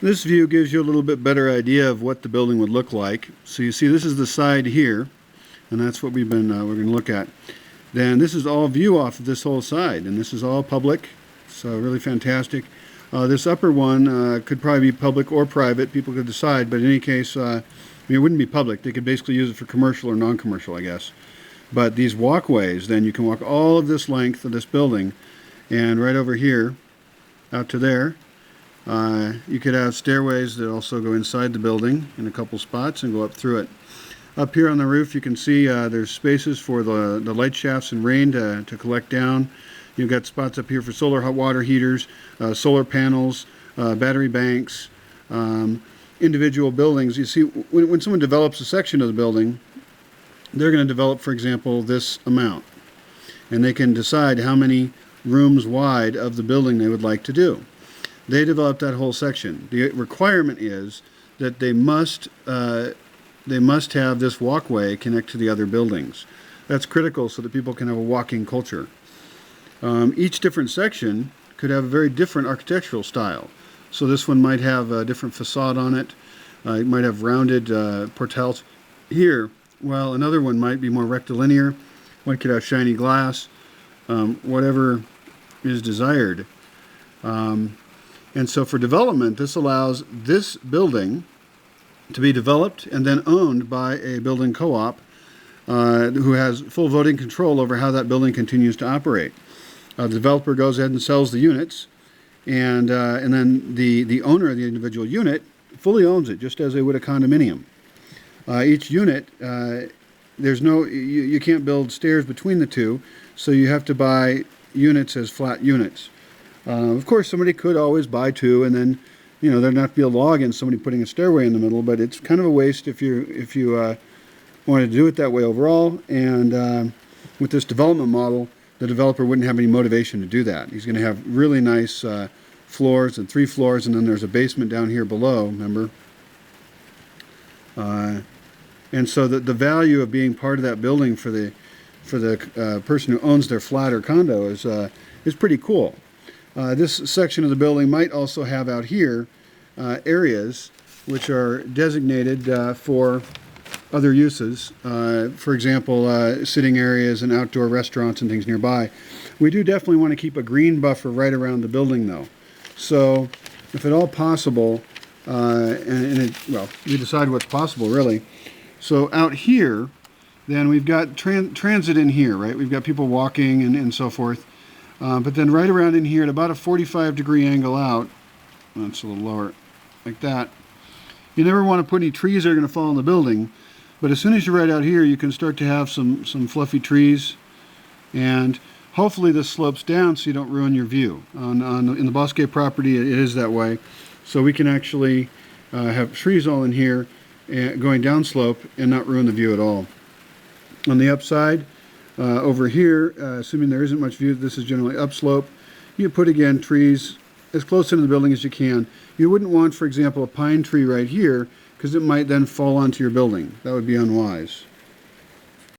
This view gives you a little bit better idea of what the building would look like. So you see this is the side here, and that's what we're going to look at. Then this is all view off of this whole side, and this is all public, so really fantastic. This upper one could probably be public or private. People could decide, but in any case, I mean, it wouldn't be public. They could basically use it for commercial or non-commercial, I guess. But these walkways, then you can walk all of this length of this building, and right over here, out to there, you could have stairways that also go inside the building in a couple spots and go up through it. Up here on the roof, you can see there's spaces for the light shafts and rain to collect down. You've got spots up here for solar hot water heaters, solar panels, battery banks, individual buildings. You see, when someone develops a section of the building, they're going to develop, for example, this amount. And they can decide how many rooms wide of the building they would like to do. They develop that whole section. The requirement is that they must have this walkway connect to the other buildings. That's critical so that people can have a walking culture. Each different section could have a very different architectural style. So this one might have a different facade on it. It might have rounded portals here, while another one might be more rectilinear. One could have shiny glass, whatever is desired. And so for development, this allows this building to be developed and then owned by a building co-op who has full voting control over how that building continues to operate. The developer goes ahead and sells the units, and then the owner of the individual unit fully owns it, just as they would a condominium. Each unit, you can't build stairs between the two, so you have to buy units as flat units. Of course, somebody could always buy two, and then there'd not be a law against somebody putting a stairway in the middle, but it's kind of a waste if you wanted to do it that way overall. And with this development model, the developer wouldn't have any motivation to do that. He's going to have really nice floors and 3 floors, and then there's a basement down here below, remember? And so the value of being part of that building for the person who owns their flat or condo is pretty cool. This section of the building might also have out here areas which are designated for other uses. For example, sitting areas and outdoor restaurants and things nearby. We do definitely want to keep a green buffer right around the building, though. So, if at all possible, we decide what's possible, really. So out here, then we've got transit in here, right? We've got people walking and so forth. But then right around in here at about a 45-degree angle out, that's a little lower, like that. You never want to put any trees that are going to fall in the building, but as soon as you're right out here, you can start to have some fluffy trees, and hopefully this slopes down so you don't ruin your view. In the Bosque property, it is that way, so we can actually have trees all in here going downslope and not ruin the view at all. On the upside, over here, assuming there isn't much view, this is generally upslope, you put, again, trees as close into the building as you can. You wouldn't want, for example, a pine tree right here, because it might then fall onto your building. That would be unwise.